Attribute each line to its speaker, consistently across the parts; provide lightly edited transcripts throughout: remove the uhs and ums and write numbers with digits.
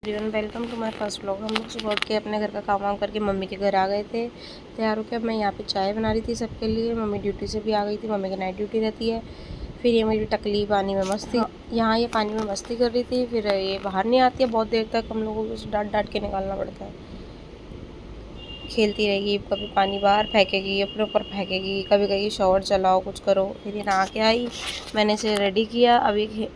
Speaker 1: Everyone, welcome to my first vlog. हम लोग सुबह उठ के अपने घर का काम वाम करके मम्मी के घर आ गए थे। तैयार होकर मैं यहाँ पे चाय बना रही थी सबके लिए। मम्मी ड्यूटी से भी आ गई थी, मम्मी की नाइट ड्यूटी रहती है। फिर ये मेरी टकली पानी में मस्ती, यहाँ ये पानी में मस्ती कर रही थी। फिर ये बाहर नहीं आती है बहुत देर तक, हम लोगों को उसे डांट डांट के निकालना पड़ता है। खेलती रहेगी, कभी पानी बाहर फेंकेगी, अपने ऊपर फेंकेगी, कभी कभी शॉवर चलाओ, कुछ करो। फिर ये नहा के आई, मैंने इसे रेडी किया। अभी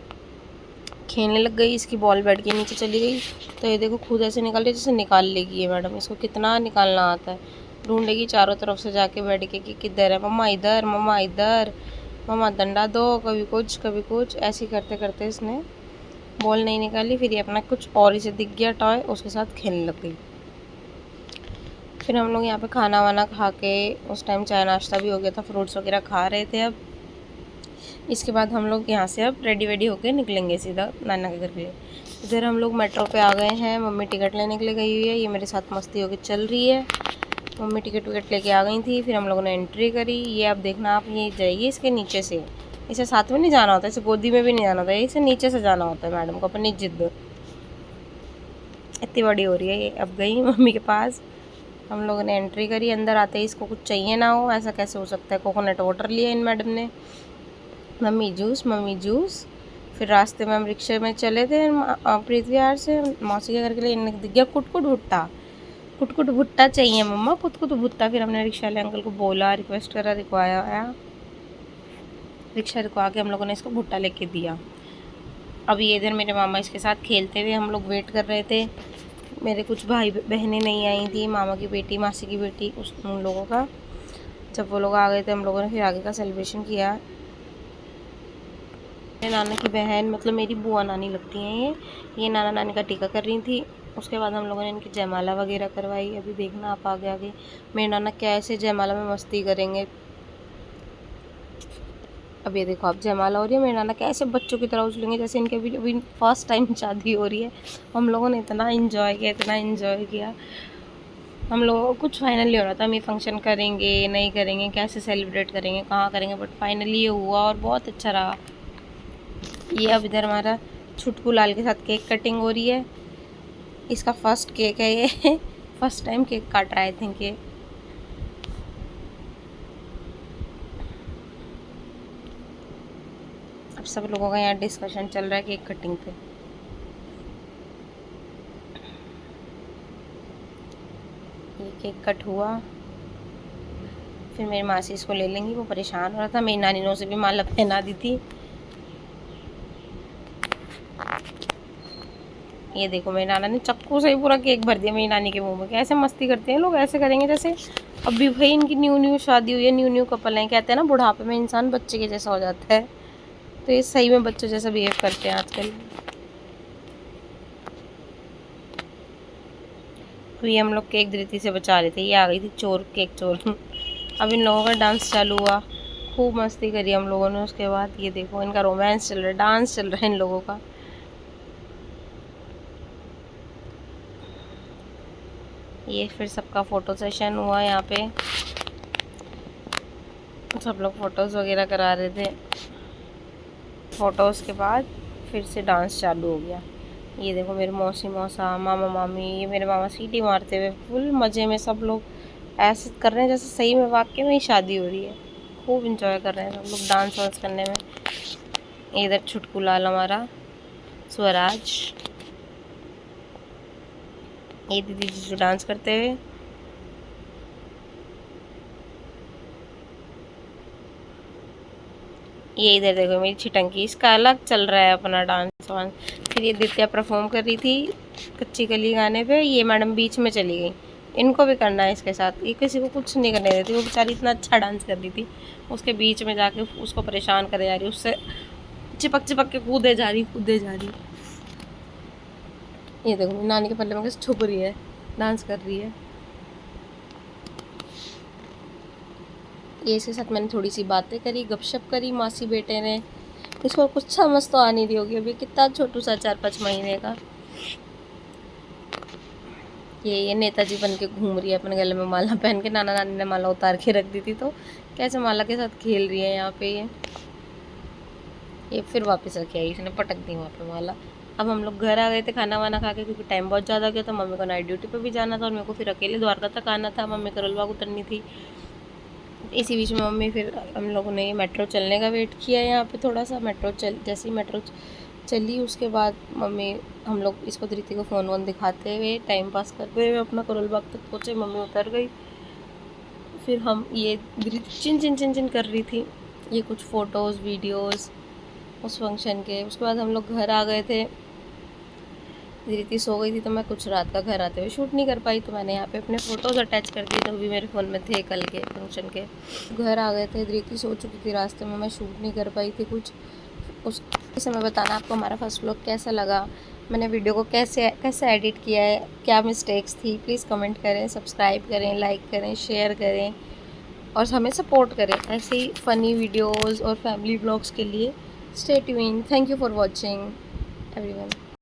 Speaker 1: खेलने लग गई, इसकी बॉल बेड के नीचे चली गई तो ये देखो खुद ऐसे निकाल रही जैसे निकाल लेगी ये मैडम। इसको कितना निकालना आता है, ढूंढेगी चारों तरफ से जाके बेड के कि किधर है, मम्मा इधर, मम्मा इधर, मम्मा डंडा दो, कभी कुछ ऐसे करते करते इसने बॉल नहीं निकाली। फिर ये अपना कुछ और इसे दिख गया टॉय, उसके साथ खेलने लग गई। फिर हम लोग यहाँ पे खाना वाना खा के, उस टाइम चाय नाश्ता भी हो गया था, फ्रूट्स वगैरह खा रहे थे। अब इसके बाद हम लोग यहाँ से अब रेडी वेडी होके निकलेंगे सीधा नाना के घर के लिए। इधर हम लोग मेट्रो पे आ गए हैं, मम्मी टिकट लेने के लिए गई हुई है, ये मेरे साथ मस्ती होके चल रही है। मम्मी टिकट विकट लेके आ गई थी, फिर हम लोगों ने एंट्री करी। ये अब देखना आप, ये जाइए इसके नीचे से, इसे साथ में नहीं जाना होता, इसे गोदी में भी नहीं जाना होता, इसे नीचे से जाना होता है। मैडम को अपनी जिद इतनी बड़ी हो रही है। ये अब गई मम्मी के पास, हम लोगों ने एंट्री करी। अंदर आते ही इसको कुछ चाहिए ना हो, ऐसा कैसे हो सकता है। कोकोनट वाटर लिया इन मैडम ने, मम्मी जूस। फिर रास्ते में हम रिक्शे में चले थे प्रीत विहार से मौसी के घर के लिए। इन्हें दिख गया कुटकुट भुट्टा चाहिए मम्मा, कुटकुट भुट्टा। फिर हमने रिक्शा वाले अंकल को बोला, रिक्वेस्ट करा, रिक्वाया, रिक्शा रिक्वा के हम लोगों ने इसको भुट्टा लेके दिया। अब ये इधर मेरे मामा इसके साथ खेलते हुए, हम लोग वेट कर रहे थे। मेरे कुछ भाई बहनें नहीं आई थी, मामा की बेटी, मासी की बेटी, उन लोगों का। जब वो लोग आ गए थे, हम लोगों ने फिर आगे का सेलिब्रेशन किया। मेरे नाना की बहन, मतलब मेरी बुआ नानी लगती हैं ये नाना नानी का टीका कर रही थी। उसके बाद हम लोगों ने इनकी जयमाला वगैरह करवाई। अभी देखना आप आगे आगे मेरे नाना कैसे जयमाला में मस्ती करेंगे। अब ये देखो, आप जयमाला हो रही है, मेरे नाना कैसे बच्चों की तरह उछलेंगे जैसे इनके अभी फर्स्ट टाइम शादी हो रही है। हम लोगों ने इतना इन्जॉय किया। हम लोगों को कुछ फाइनल नहीं हो रहा था, हम ये फंक्शन करेंगे नहीं करेंगे, कैसे सेलिब्रेट करेंगे, कहाँ करेंगे, बट फाइनली ये हुआ और बहुत अच्छा रहा। ये अब इधर हमारा छुटकू लाल के साथ केक कटिंग हो रही है। इसका फर्स्ट केक है ये फर्स्ट टाइम केक काट रहा है आई थिंक ये। अब सब लोगों का यहाँ डिस्कशन चल रहा है केक कटिंग पे। ये केक कट हुआ, फिर मेरी मासी इसको ले लेंगी, वो परेशान हो रहा था। मेरी नानी ने उसे भी माला पहना दी थी। ये देखो, मेरी नाना ने चक्कू से ही पूरा केक भर दिया मेरी नानी के मुंह में। कैसे मस्ती करते हैं लोग, ऐसे करेंगे जैसे अभी भाई इनकी न्यू शादी हुई है, न्यू कपल हैं। कहते हैं ना बुढ़ापे में इंसान बच्चे के जैसा हो जाता है, तो ये सही में बच्चों जैसा बिहेव करते हैं आजकल। तो ये हम लोग केक धृति से बचा रहे थे, ये आ गई थी चोर, केक चोर। अब इन लोगों का डांस चालू हुआ, खूब मस्ती करी हम लोगों ने। उसके बाद ये देखो, इनका रोमांस चल रहा है, डांस चल रहा है इन लोगों का। ये फिर सबका फ़ोटो सेशन हुआ यहाँ पे, सब लोग फ़ोटोज़ वगैरह करा रहे थे। फ़ोटोज़ के बाद फिर से डांस चालू हो गया। ये देखो, मेरे मौसी मौसा, मामा मामी, ये मेरे मामा सीटी मारते हुए फुल मज़े में। सब लोग ऐसे कर रहे हैं जैसे सही में वाकई में ही शादी हो रही है। खूब इंजॉय कर रहे हैं सब लोग डांस वांस करने में। इधर छुटकू लाल हमारा स्वराज, ये दीदी जीजू डांस करते हुए। ये इधर देखो मेरी छिटंकी, इसका अलग चल रहा है अपना डांस वांस। फिर ये दित्या परफॉर्म कर रही थी कच्ची कली गाने पे, ये मैडम बीच में चली गई। इनको भी करना है इसके साथ, ये किसी को कुछ नहीं करने देती। वो बेचारी इतना अच्छा डांस कर रही थी, उसके बीच में जाके उसको परेशान करे जा रही, उससे चिपक के कूदे जा रही। ये देखो नानी के पल्ले में कैसे छुप रही है, डांस कर रही है। ये इसके साथ मैंने थोड़ी सी बातें करी, गपशप करी। मासी बेटे ने, इसको कुछ समझ तो आ नहीं रही होगी अभी, कितना छोटू सा 4-5 महीने का। ये नेताजी बन के घूम रही है अपने गले में माला पहन के। नाना नानी ने माला उतार के रख दी थी, तो कैसे माला के साथ खेल रही है यहाँ पे ये फिर वापस रखे आई, इसने पटक दी वहाँ पे माला। अब हम लोग घर आ गए थे खाना वाना खा के, क्योंकि टाइम बहुत ज़्यादा गया था। मम्मी को नाइट ड्यूटी पे भी जाना था और मेरे को फिर अकेले द्वारका तक आना था, मम्मी करोल बाग उतरनी थी। इसी बीच में मम्मी फिर हम लोगों ने मेट्रो चलने का वेट किया यहाँ पे थोड़ा सा। जैसे ही मेट्रो चली उसके बाद मम्मी हम लोग इसको धृति को फ़ोन वोन दिखाते हुए टाइम पास करते हुए अपना करोल बाग तक पहुँचे। मम्मी उतर गई, फिर हम ये धृति चिन चिन चिन चिन कर रही थी, ये कुछ फ़ोटोज़ वीडियोज़ उस फंक्शन के। उसके बाद हम लोग घर आ गए थे, धृति सो गई थी तो मैं कुछ रात का घर आते हुए शूट नहीं कर पाई, तो मैंने यहाँ पे अपने फ़ोटोज़ अटैच कर दिए जो भी मेरे फ़ोन में थे कल के फंक्शन के। घर आ गए थे, धृति सो चुकी थी, रास्ते में मैं शूट नहीं कर पाई थी कुछ। उस समय बताना आपको हमारा फर्स्ट व्लॉग कैसा लगा, मैंने वीडियो को कैसे एडिट किया है, क्या मिस्टेक्स थी, प्लीज़ कमेंट करें, सब्सक्राइब करें, लाइक करें, शेयर करें और हमें सपोर्ट करें ऐसे ही फ़नी वीडियोज़ और फैमिली व्लॉग्स के लिए। Stay tuned. Thank you for watching everyone.